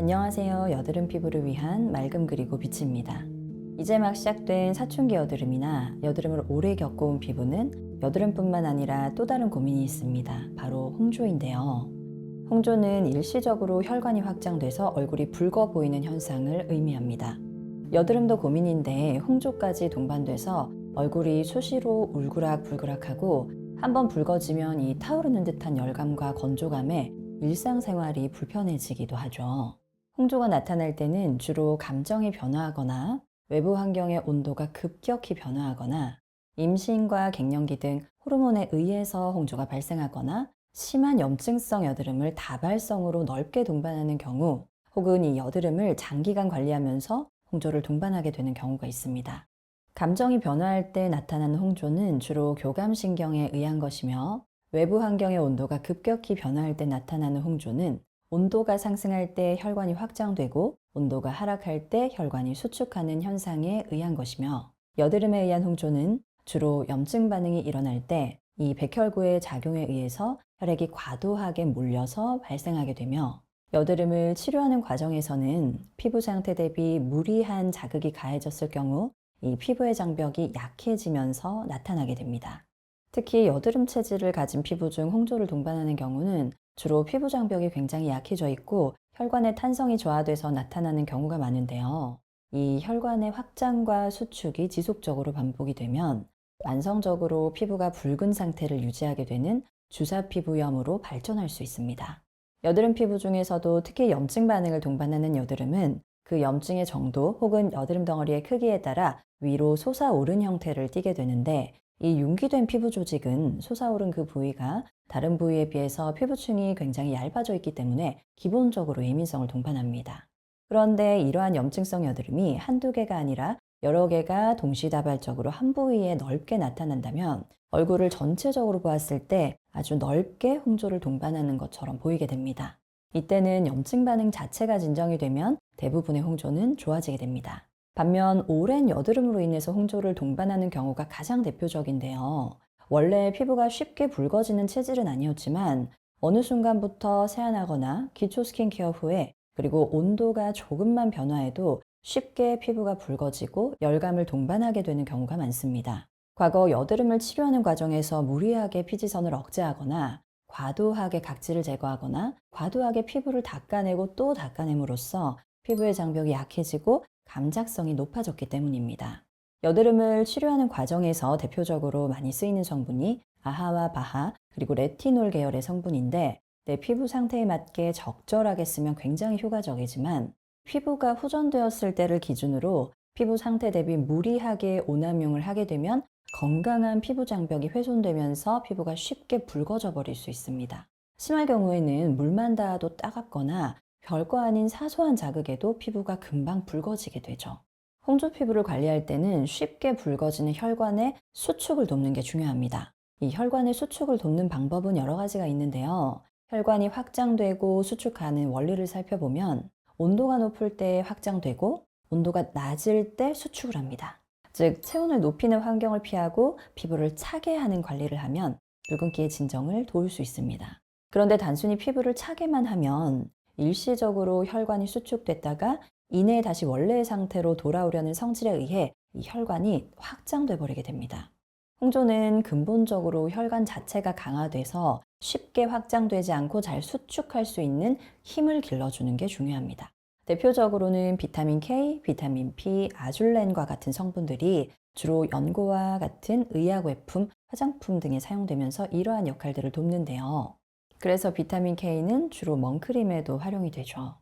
안녕하세요. 여드름 피부를 위한 맑음 그리고 빛입니다. 이제 막 시작된 사춘기 여드름이나 여드름을 오래 겪어온 피부는 여드름뿐만 아니라 또 다른 고민이 있습니다. 바로 홍조인데요. 홍조는 일시적으로 혈관이 확장돼서 얼굴이 붉어 보이는 현상을 의미합니다. 여드름도 고민인데 홍조까지 동반돼서 얼굴이 수시로 울그락불그락하고 한번 붉어지면 이 타오르는 듯한 열감과 건조감에 일상생활이 불편해지기도 하죠. 홍조가 나타날 때는 주로 감정이 변화하거나 외부 환경의 온도가 급격히 변화하거나 임신과 갱년기 등 호르몬에 의해서 홍조가 발생하거나 심한 염증성 여드름을 다발성으로 넓게 동반하는 경우 혹은 이 여드름을 장기간 관리하면서 홍조를 동반하게 되는 경우가 있습니다. 감정이 변화할 때 나타나는 홍조는 주로 교감신경에 의한 것이며 외부 환경의 온도가 급격히 변화할 때 나타나는 홍조는 온도가 상승할 때 혈관이 확장되고 온도가 하락할 때 혈관이 수축하는 현상에 의한 것이며 여드름에 의한 홍조는 주로 염증 반응이 일어날 때 이 백혈구의 작용에 의해서 혈액이 과도하게 몰려서 발생하게 되며 여드름을 치료하는 과정에서는 피부 상태 대비 무리한 자극이 가해졌을 경우 이 피부의 장벽이 약해지면서 나타나게 됩니다. 특히 여드름 체질을 가진 피부 중 홍조를 동반하는 경우는 주로 피부 장벽이 굉장히 약해져 있고 혈관의 탄성이 저하돼서 나타나는 경우가 많은데요. 이 혈관의 확장과 수축이 지속적으로 반복이 되면 만성적으로 피부가 붉은 상태를 유지하게 되는 주사 피부염으로 발전할 수 있습니다. 여드름 피부 중에서도 특히 염증 반응을 동반하는 여드름은 그 염증의 정도 혹은 여드름 덩어리의 크기에 따라 위로 솟아오른 형태를 띠게 되는데 이 융기된 피부 조직은 솟아오른 그 부위가 다른 부위에 비해서 피부층이 굉장히 얇아져 있기 때문에 기본적으로 예민성을 동반합니다. 그런데 이러한 염증성 여드름이 한두 개가 아니라 여러 개가 동시다발적으로 한 부위에 넓게 나타난다면 얼굴을 전체적으로 보았을 때 아주 넓게 홍조를 동반하는 것처럼 보이게 됩니다. 이때는 염증 반응 자체가 진정이 되면 대부분의 홍조는 좋아지게 됩니다. 반면 오랜 여드름으로 인해서 홍조를 동반하는 경우가 가장 대표적인데요. 원래 피부가 쉽게 붉어지는 체질은 아니었지만 어느 순간부터 세안하거나 기초 스킨케어 후에 그리고 온도가 조금만 변화해도 쉽게 피부가 붉어지고 열감을 동반하게 되는 경우가 많습니다. 과거 여드름을 치료하는 과정에서 무리하게 피지선을 억제하거나 과도하게 각질을 제거하거나 과도하게 피부를 닦아내고 또 닦아냄으로써 피부의 장벽이 약해지고 감작성이 높아졌기 때문입니다. 여드름을 치료하는 과정에서 대표적으로 많이 쓰이는 성분이 아하와 바하 그리고 레티놀 계열의 성분인데 내 피부 상태에 맞게 적절하게 쓰면 굉장히 효과적이지만 피부가 후전되었을 때를 기준으로 피부 상태 대비 무리하게 오남용을 하게 되면 건강한 피부 장벽이 훼손되면서 피부가 쉽게 붉어져 버릴 수 있습니다. 심할 경우에는 물만 닿아도 따갑거나 별거 아닌 사소한 자극에도 피부가 금방 붉어지게 되죠. 홍조 피부를 관리할 때는 쉽게 붉어지는 혈관의 수축을 돕는 게 중요합니다. 이 혈관의 수축을 돕는 방법은 여러 가지가 있는데요. 혈관이 확장되고 수축하는 원리를 살펴보면 온도가 높을 때 확장되고 온도가 낮을 때 수축을 합니다. 즉 체온을 높이는 환경을 피하고 피부를 차게 하는 관리를 하면 붉은기의 진정을 도울 수 있습니다. 그런데 단순히 피부를 차게만 하면 일시적으로 혈관이 수축됐다가 이내 다시 원래의 상태로 돌아오려는 성질에 의해 이 혈관이 확장돼 버리게 됩니다. 홍조는 근본적으로 혈관 자체가 강화돼서 쉽게 확장되지 않고 잘 수축할 수 있는 힘을 길러주는 게 중요합니다. 대표적으로는 비타민 K, 비타민 P, 아줄렌과 같은 성분들이 주로 연고와 같은 의약외품, 화장품 등에 사용되면서 이러한 역할들을 돕는데요. 그래서 비타민 K는 주로 먼크림에도 활용이 되죠.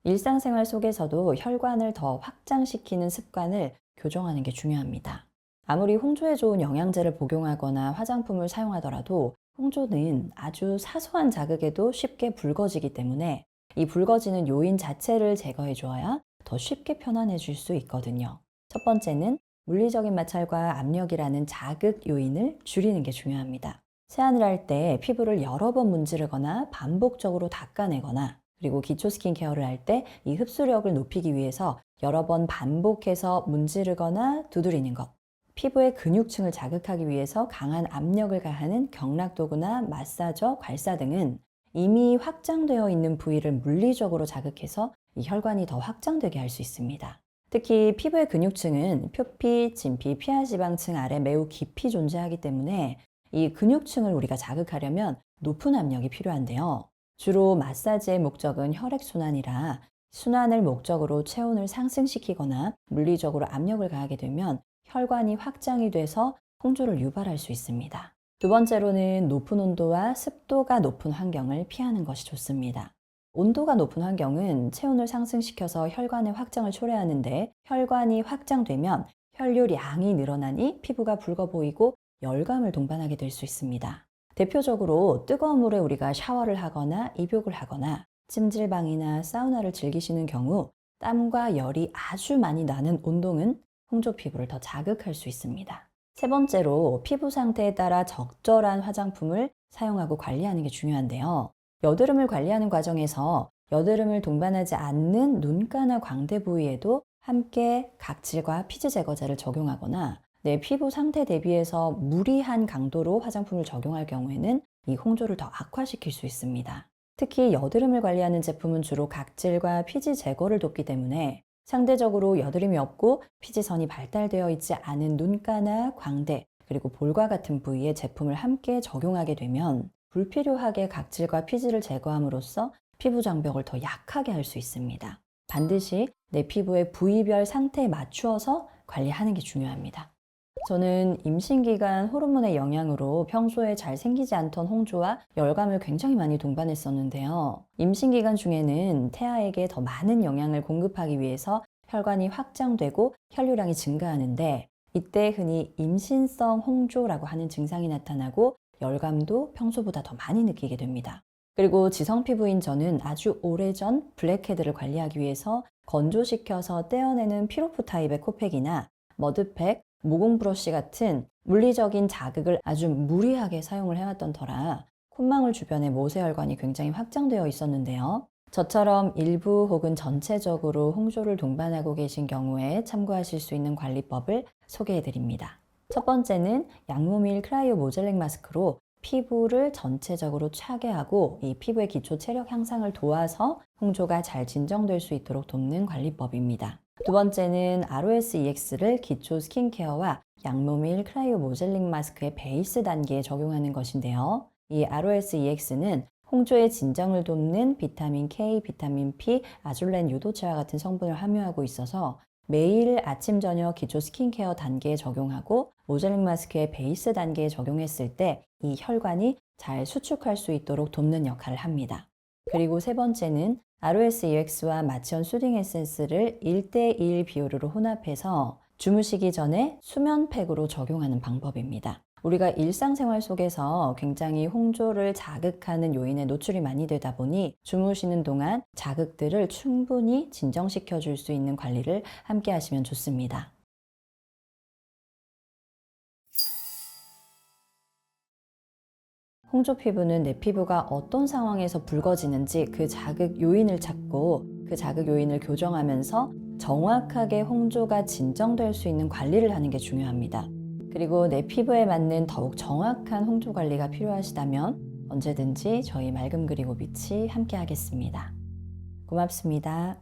일상생활 속에서도 혈관을 더 확장시키는 습관을 교정하는 게 중요합니다. 아무리 홍조에 좋은 영양제를 복용하거나 화장품을 사용하더라도 홍조는 아주 사소한 자극에도 쉽게 붉어지기 때문에 이 붉어지는 요인 자체를 제거해 주어야 더 쉽게 편안해질 수 있거든요. 첫 번째는 물리적인 마찰과 압력이라는 자극 요인을 줄이는 게 중요합니다. 세안을 할 때 피부를 여러 번 문지르거나 반복적으로 닦아내거나 그리고 기초 스킨케어를 할 때 이 흡수력을 높이기 위해서 여러 번 반복해서 문지르거나 두드리는 것, 피부의 근육층을 자극하기 위해서 강한 압력을 가하는 경락도구나 마사저, 괄사 등은 이미 확장되어 있는 부위를 물리적으로 자극해서 이 혈관이 더 확장되게 할 수 있습니다. 특히 피부의 근육층은 표피, 진피, 피하지방층 아래 매우 깊이 존재하기 때문에 이 근육층을 우리가 자극하려면 높은 압력이 필요한데요. 주로 마사지의 목적은 혈액순환이라 순환을 목적으로 체온을 상승시키거나 물리적으로 압력을 가하게 되면 혈관이 확장이 돼서 홍조를 유발할 수 있습니다. 두 번째로는 높은 온도와 습도가 높은 환경을 피하는 것이 좋습니다. 온도가 높은 환경은 체온을 상승시켜서 혈관의 확장을 초래하는데 혈관이 확장되면 혈류량이 늘어나니 피부가 붉어 보이고 열감을 동반하게 될 수 있습니다. 대표적으로 뜨거운 물에 우리가 샤워를 하거나 입욕을 하거나 찜질방이나 사우나를 즐기시는 경우 땀과 열이 아주 많이 나는 운동은 홍조 피부를 더 자극할 수 있습니다. 세 번째로 피부 상태에 따라 적절한 화장품을 사용하고 관리하는 게 중요한데요. 여드름을 관리하는 과정에서 여드름을 동반하지 않는 눈가나 광대 부위에도 함께 각질과 피지 제거제를 적용하거나 내 피부 상태 대비해서 무리한 강도로 화장품을 적용할 경우에는 이 홍조를 더 악화시킬 수 있습니다. 특히 여드름을 관리하는 제품은 주로 각질과 피지 제거를 돕기 때문에 상대적으로 여드름이 없고 피지선이 발달되어 있지 않은 눈가나 광대 그리고 볼과 같은 부위에 제품을 함께 적용하게 되면 불필요하게 각질과 피지를 제거함으로써 피부 장벽을 더 약하게 할 수 있습니다. 반드시 내 피부의 부위별 상태에 맞추어서 관리하는 게 중요합니다. 저는 임신기간 호르몬의 영향으로 평소에 잘 생기지 않던 홍조와 열감을 굉장히 많이 동반했었는데요. 임신기간 중에는 태아에게 더 많은 영양을 공급하기 위해서 혈관이 확장되고 혈류량이 증가하는데 이때 흔히 임신성 홍조라고 하는 증상이 나타나고 열감도 평소보다 더 많이 느끼게 됩니다. 그리고 지성 피부인 저는 아주 오래전 블랙헤드를 관리하기 위해서 건조시켜서 떼어내는 피로포 타입의 코팩이나 머드팩, 모공 브러쉬 같은 물리적인 자극을 아주 무리하게 사용을 해왔던 터라 콧망울 주변에 모세혈관이 굉장히 확장되어 있었는데요. 저처럼 일부 혹은 전체적으로 홍조를 동반하고 계신 경우에 참고하실 수 있는 관리법을 소개해 드립니다. 첫 번째는 양모밀 크라이오 모젤링 마스크로 피부를 전체적으로 차게 하고 이 피부의 기초 체력 향상을 도와서 홍조가 잘 진정될 수 있도록 돕는 관리법입니다. 두 번째는 ROS-EX를 기초 스킨케어와 양모밀 크라이오 모젤링 마스크의 베이스 단계에 적용하는 것인데요. 이 ROS-EX는 홍조의 진정을 돕는 비타민 K, 비타민 P, 아줄렌 유도체와 같은 성분을 함유하고 있어서 매일 아침, 저녁 기초 스킨케어 단계에 적용하고 모젤링 마스크의 베이스 단계에 적용했을 때 이 혈관이 잘 수축할 수 있도록 돕는 역할을 합니다. 그리고 세 번째는 ROS-EX와 마취온 수딩 에센스를 1:1 비율로 혼합해서 주무시기 전에 수면팩으로 적용하는 방법입니다. 우리가 일상생활 속에서 굉장히 홍조를 자극하는 요인에 노출이 많이 되다 보니 주무시는 동안 자극들을 충분히 진정시켜 줄 수 있는 관리를 함께 하시면 좋습니다. 홍조 피부는 내 피부가 어떤 상황에서 붉어지는지 그 자극 요인을 찾고 그 자극 요인을 교정하면서 정확하게 홍조가 진정될 수 있는 관리를 하는 게 중요합니다. 그리고 내 피부에 맞는 더욱 정확한 홍조 관리가 필요하시다면 언제든지 저희 맑음 그리고 빛이 함께 하겠습니다. 고맙습니다.